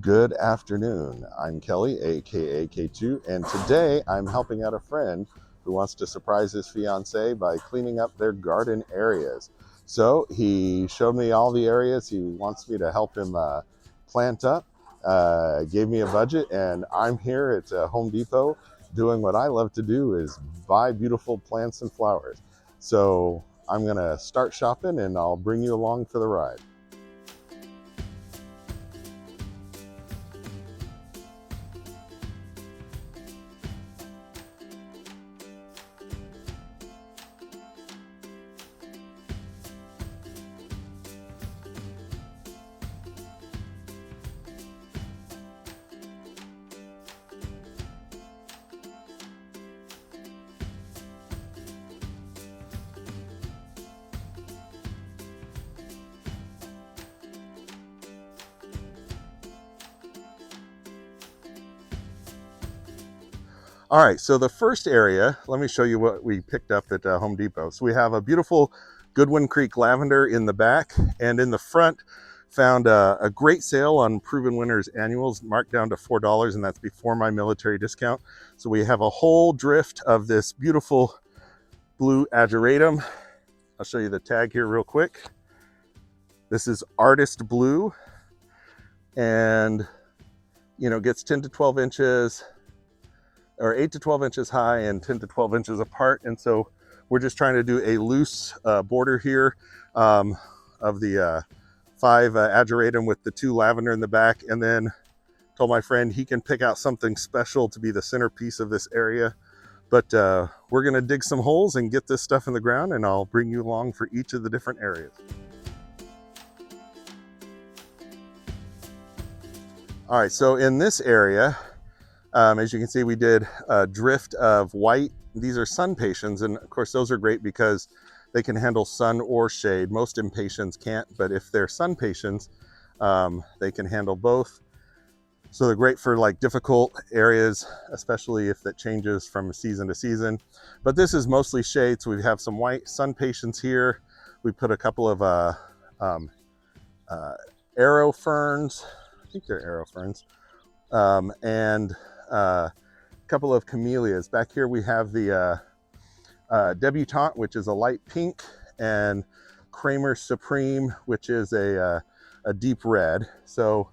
Good afternoon. I'm Kelly, aka K2, and today I'm helping out a friend who wants to surprise his fiance by cleaning up their garden areas. So he showed me all the areas he wants me to help him plant up, gave me a budget, and I'm here at Home Depot doing what I love to do is buy beautiful plants and flowers. So I'm gonna start shopping and I'll bring you along for the ride. All right, so the first area, let me show you what we picked up at Home Depot. So we have a beautiful Goodwin Creek lavender in the back, and in the front found a great sale on Proven Winners annuals marked down to $4, and that's before my military discount. So we have a whole drift of this beautiful blue ageratum. I'll show you the tag here real quick. This is Artist Blue, and gets 10 to 12 inches or 8 to 12 inches high and 10 to 12 inches apart. And so we're just trying to do a loose border here of the 5 ageratum with the 2 lavender in the back, and then told my friend he can pick out something special to be the centerpiece of this area. But we're gonna dig some holes and get this stuff in the ground, and I'll bring you along for each of the different areas. All right, so in this area, as you can see, we did a drift of white. These are sun patients, and of course those are great because they can handle sun or shade. Most impatiens can't, but if they're sun patients, they can handle both. So they're great for like difficult areas, especially if that changes from season to season. But this is mostly shade, so we have some white sun patients here. We put a couple of arrow ferns. I think they're arrow ferns. And a couple of camellias. Back here we have the debutante, which is a light pink, and Kramer Supreme, which is a deep red. So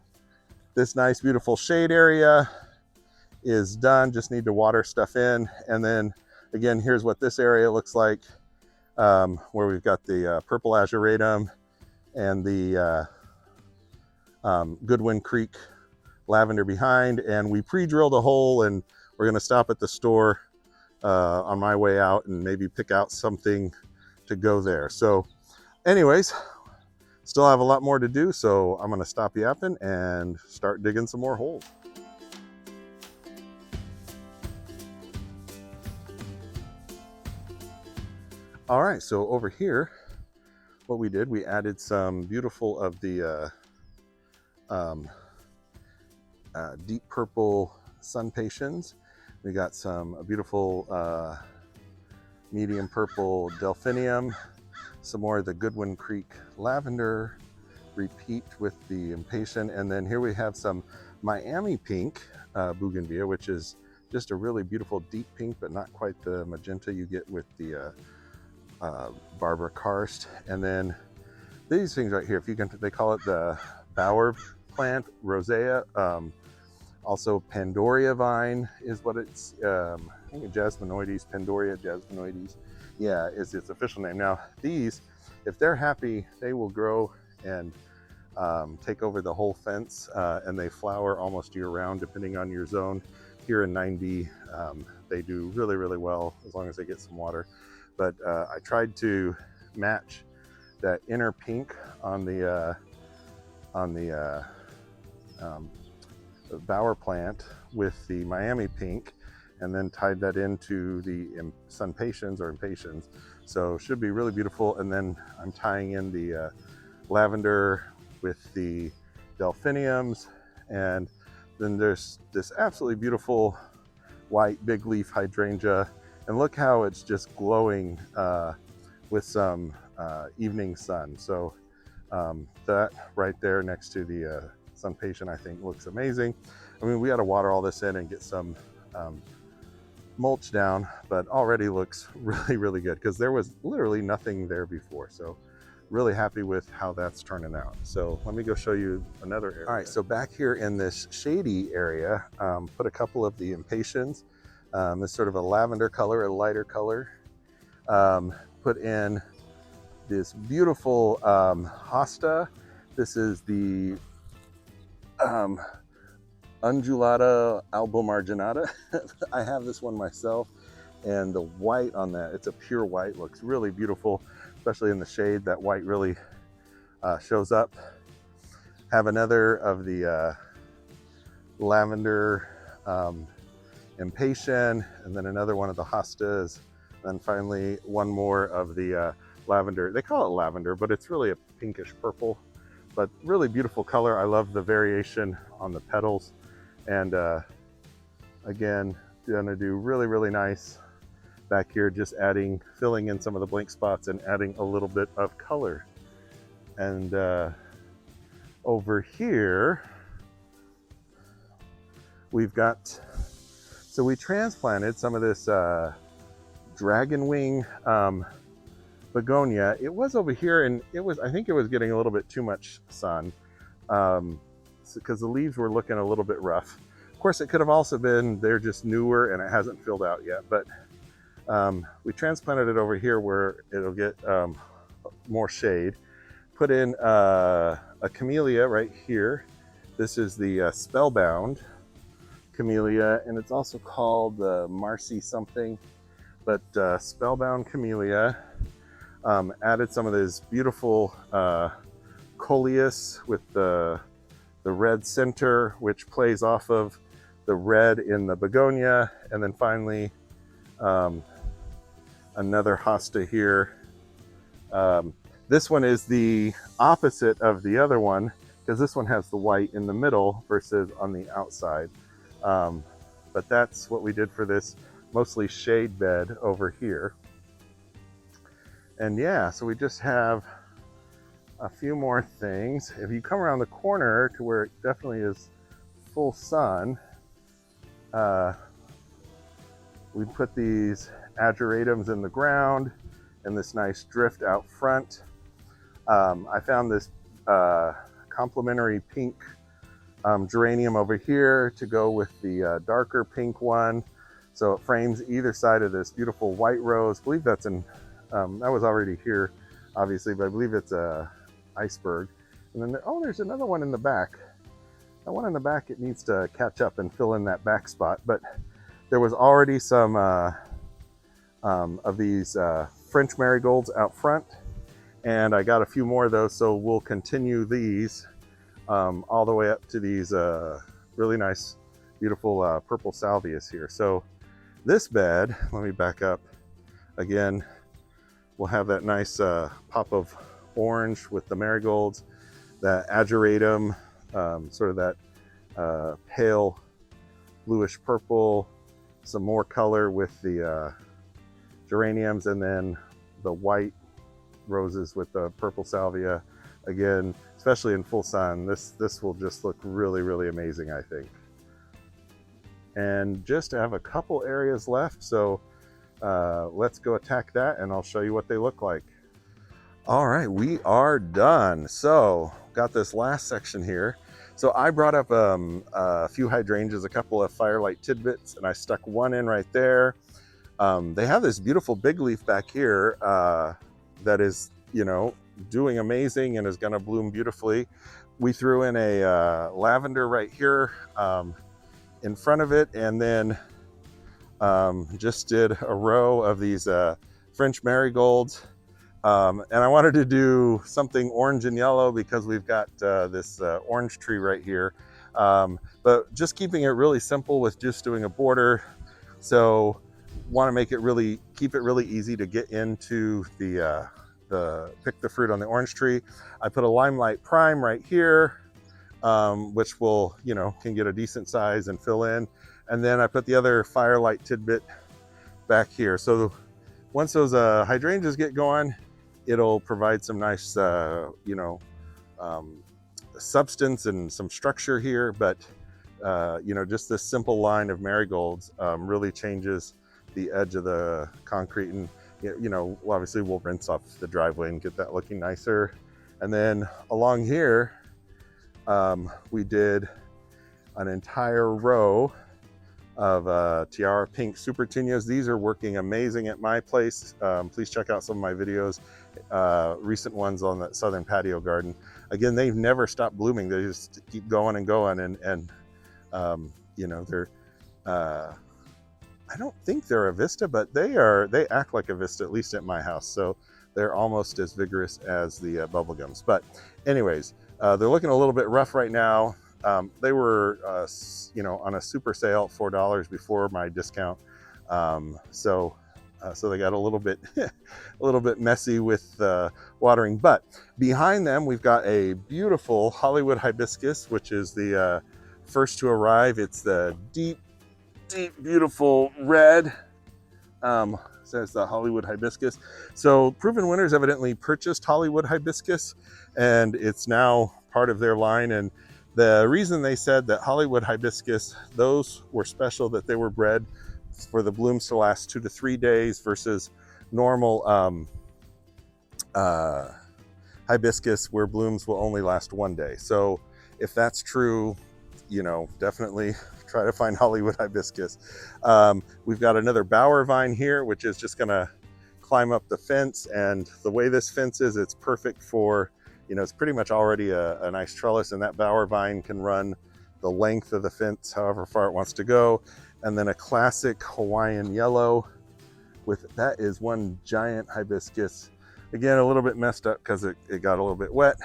this nice beautiful shade area is done. Just need to water stuff in. And then again, here's what this area looks like, where we've got the purple ageratum and the Goodwin Creek lavender behind, and we pre-drilled a hole, and we're going to stop at the store on my way out and maybe pick out something to go there. So anyways, still have a lot more to do, so I'm going to stop yapping and start digging some more holes. All right, so over here what we did, we added some beautiful of the deep purple sun patiens. We got some beautiful medium purple delphinium, some more of the Goodwin Creek lavender, repeat with the impatient, and then here we have some Miami pink bougainvillea, which is just a really beautiful deep pink, but not quite the magenta you get with the Barbara karst. And then these things right here, if you can, they call it the bower plant, rosea. Also Pandoria vine is what it's, I think Jasminoides, Pandoria jasminoides, yeah, is its official name. Now these, if they're happy, they will grow and take over the whole fence, and they flower almost year round depending on your zone. Here in 9B, they do really, really well as long as they get some water. But I tried to match that inner pink on the bower plant with the Miami pink, and then tied that into the sun patiens or impatiens. So should be really beautiful. And then I'm tying in the lavender with the delphiniums, and then there's this absolutely beautiful white big leaf hydrangea, and look how it's just glowing with some evening sun. So that right there next to the sun patient, I think looks amazing. I mean, we got to water all this in and get some mulch down, but already looks really, really good because there was literally nothing there before. So really happy with how that's turning out. So let me go show you another area. All right, so back here in this shady area, put a couple of the impatiens. It's sort of a lavender color, a lighter color. Put in this beautiful hosta. This is the undulata albomarginata. I have this one myself, and the white on that, it's a pure white, looks really beautiful, especially in the shade. That white really shows up. Have another of the lavender impatient, and then another one of the hostas, and then finally one more of the lavender. They call it lavender, but it's really a pinkish purple, but really beautiful color. I love the variation on the petals. And again, gonna do really, really nice back here, just filling in some of the blank spots and adding a little bit of color. And over here, we've got, so we transplanted some of this dragon wing begonia. It was over here, and I think it was getting a little bit too much sun. Because the leaves were looking a little bit rough. Of course, it could have also been they're just newer and it hasn't filled out yet, but we transplanted it over here where it'll get more shade. Put in a camellia right here. This is the spellbound camellia, and it's also called the Marcy something, but spellbound camellia. Added some of this beautiful coleus with the red center, which plays off of the red in the begonia. And then finally, another hosta here. This one is the opposite of the other one, because this one has the white in the middle versus on the outside. But that's what we did for this mostly shade bed over here. And yeah, so we just have a few more things. If you come around the corner to where it definitely is full sun, we put these ageratums in the ground and this nice drift out front. I found this complementary pink geranium over here to go with the darker pink one. So it frames either side of this beautiful white rose. I believe that's that was already here, obviously, but I believe it's a iceberg. And then there's another one in the back. That one in the back, it needs to catch up and fill in that back spot. But there was already some of these French marigolds out front, and I got a few more of those, so we'll continue these all the way up to these really nice, beautiful purple salvias here. So this bed, let me back up again. We'll have that nice pop of orange with the marigolds, that ageratum, sort of that pale bluish purple, some more color with the geraniums, and then the white roses with the purple salvia. Again, especially in full sun, this will just look really, really amazing, I think. And just have a couple areas left, so let's go attack that and I'll show you what they look like. All right, we are done. So got this last section here. So I brought up a few hydrangeas, a couple of firelight tidbits, and I stuck one in right there. They have this beautiful big leaf back here that is, doing amazing and is gonna bloom beautifully. We threw in a lavender right here in front of it, and then just did a row of these French marigolds. And I wanted to do something orange and yellow because we've got this orange tree right here. But just keeping it really simple with just doing a border. So want to keep it really easy to get into the pick the fruit on the orange tree. I put a limelight prime right here, which will, can get a decent size and fill in. And then I put the other firelight tidbit back here. So once those hydrangeas get going, it'll provide some nice, substance and some structure here, but you know, just this simple line of marigolds really changes the edge of the concrete. And you know, obviously we'll rinse off the driveway and get that looking nicer. And then along here, we did an entire row of Tiara Pink Super Tunias. These are working amazing at my place. Please check out some of my videos, recent ones on the southern patio garden. Again, they've never stopped blooming. They just keep going and going. And you know, they're, I don't think they're a Vista, but they act like a Vista, at least at my house. So they're almost as vigorous as the bubblegums. But anyways, they're looking a little bit rough right now. They were, you know, on a super sale, $4 before my discount. So they got a little bit, a little bit messy with watering. But behind them, we've got a beautiful Hollywood hibiscus, which is the first to arrive. It's the deep, beautiful red. Says the Hollywood hibiscus. So Proven Winners evidently purchased Hollywood hibiscus, and it's now part of their line. And the reason they said that Hollywood hibiscus, those were special, that they were bred for the blooms to last 2 to 3 days versus normal hibiscus where blooms will only last 1 day. So if that's true, you know, definitely try to find Hollywood hibiscus. We've got another bower vine here, which is just gonna climb up the fence. And the way this fence is, it's perfect for, you know, it's pretty much already a nice trellis, and that bower vine can run the length of the fence however far it wants to go. And then a classic Hawaiian yellow with, that is one giant hibiscus. Again, a little bit messed up because it got a little bit wet.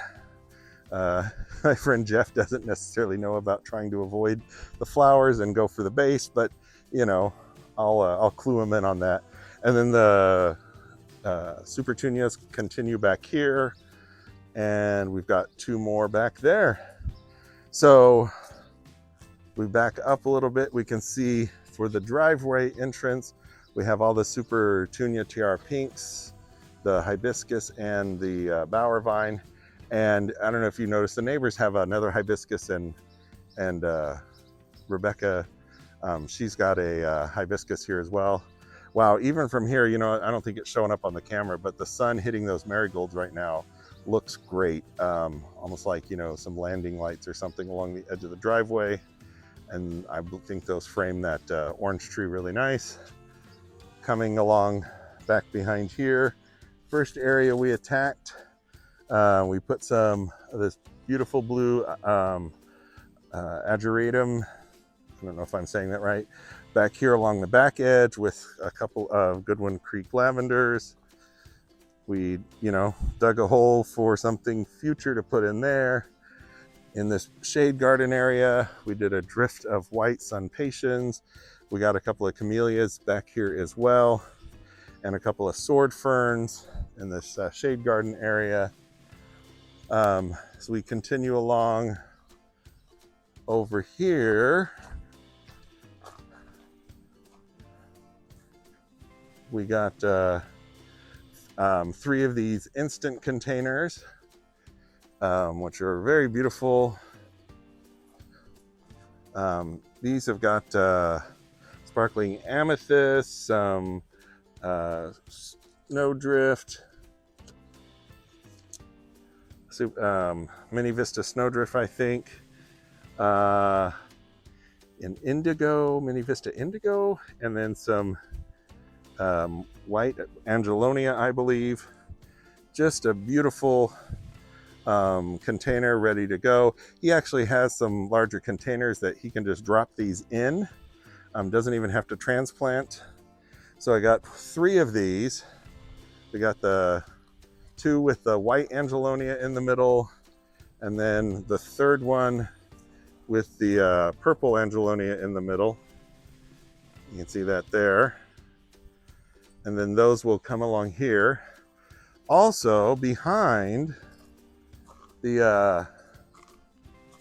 My friend Jeff doesn't necessarily know about trying to avoid the flowers and go for the base, but you know, I'll clue him in on that. And then the Super Tunias continue back here, and we've got 2 more back there. So we back up a little bit. We can see for the driveway entrance, we have all the Super Tunia Tiara Pinks, the hibiscus, and the bower vine. And I don't know if you noticed, the neighbors have another hibiscus, and Rebecca, she's got a hibiscus here as well. Wow, even from here, you know, I don't think it's showing up on the camera, but the sun hitting those marigolds right now looks great. Almost like, you know, some landing lights or something along the edge of the driveway. And I think those frame that orange tree really nice. Coming along back behind here, first area we attacked, we put some of this beautiful blue ageratum, I don't know if I'm saying that right, back here along the back edge with a couple of Goodwin Creek lavenders. We, you know, dug a hole for something future to put in there. In this shade garden area, we did a drift of white sun patiens. We got a couple of camellias back here as well, and a couple of sword ferns in this shade garden area. So we continue along over here. We got 3 of these instant containers, which are very beautiful. These have got sparkling amethyst, some snowdrift, Mini Vista snowdrift, I think, an indigo, Mini Vista indigo, and then some white Angelonia, I believe. Just a beautiful container ready to go. He actually has some larger containers that he can just drop these in. Doesn't even have to transplant. So I got 3 of these. We got the 2 with the white Angelonia in the middle, and then the 3rd one with the purple Angelonia in the middle. You can see that there. And then those will come along here. Also behind the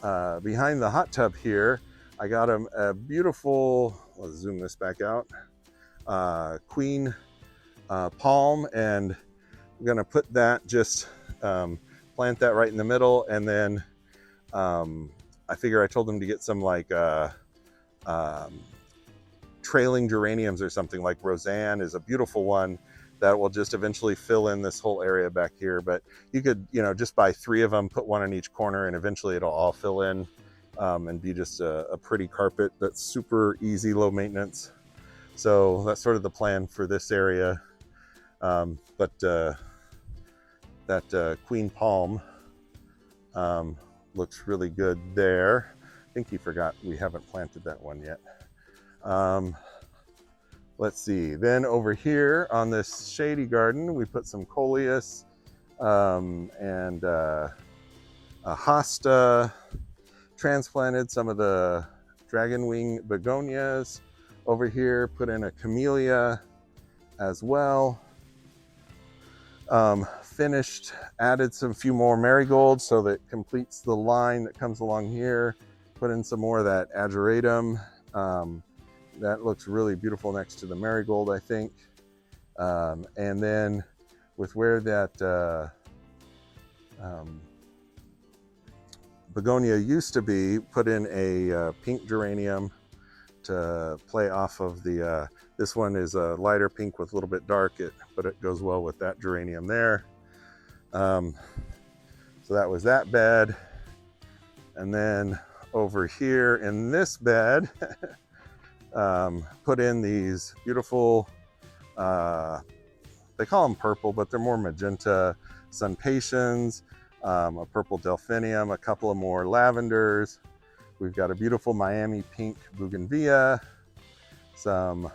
hot tub here, I got him a beautiful, let's zoom this back out, queen palm, and I'm gonna put that, just plant that right in the middle, and then I figure I told him to get some like trailing geraniums or something. Like Roseanne is a beautiful one that will just eventually fill in this whole area back here. But you could, you know, just buy 3 of them, put one in each corner, and eventually it'll all fill in and be just a pretty carpet that's super easy, low maintenance. So that's sort of the plan for this area. But that Queen Palm looks really good there. I think he forgot we haven't planted that one yet. Let's see, then over here on this shady garden, we put some coleus and a hosta, transplanted some of the dragonwing begonias. Over here, put in a camellia as well. Finished, added some few more marigolds so that completes the line that comes along here. Put in some more of that ageratum. That looks really beautiful next to the marigold, I think. And then with where that begonia used to be, put in a pink geranium to play off of the, this one is a lighter pink with a little bit dark, but it goes well with that geranium there. So that was that bed. And then over here in this bed, put in these beautiful, they call them purple, but they're more magenta sunpatiens, a purple delphinium, a couple of more lavenders. We've got a beautiful Miami pink bougainvillea, some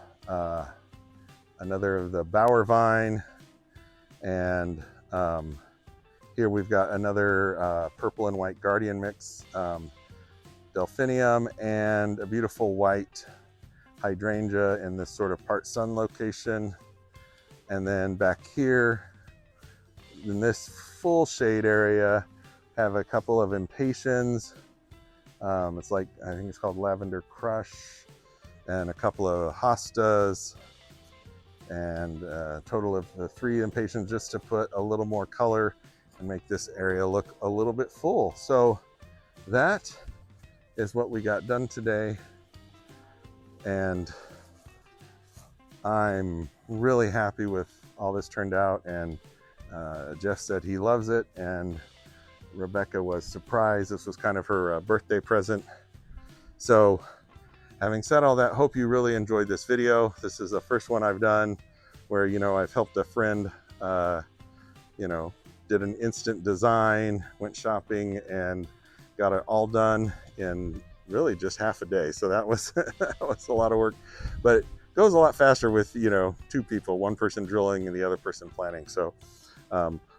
another of the bower vine, and here we've got another purple and white guardian mix delphinium, and a beautiful white hydrangea in this sort of part sun location. And then back here in this full shade area, have a couple of impatiens. It's like, I think it's called Lavender Crush, and a couple of hostas, and a total of the 3 impatiens, just to put a little more color and make this area look a little bit full. So that is what we got done today, and I'm really happy with all this turned out. And Jeff said he loves it, and Rebecca was surprised. This was kind of her birthday present. So having said all that, hope you really enjoyed this video. This is the first one I've done where, you know, I've helped a friend, you know, did an instant design, went shopping, and got it all done in really just half a day. So that was, that was a lot of work, but it goes a lot faster with, you know, 2 people, one person drilling and the other person planting. So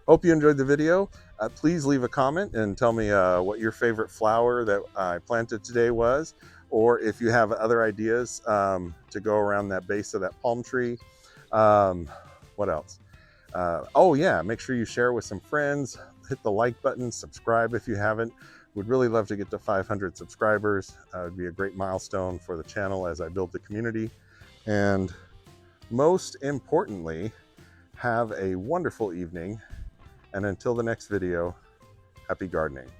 hope you enjoyed the video. Please leave a comment and tell me what your favorite flower that I planted today was, or if you have other ideas to go around that base of that palm tree. What else? Oh yeah, make sure you share with some friends, hit the like button, subscribe if you haven't. Would really love to get to 500 subscribers. It would be a great milestone for the channel as I build the community. And most importantly, have a wonderful evening. And until the next video, happy gardening.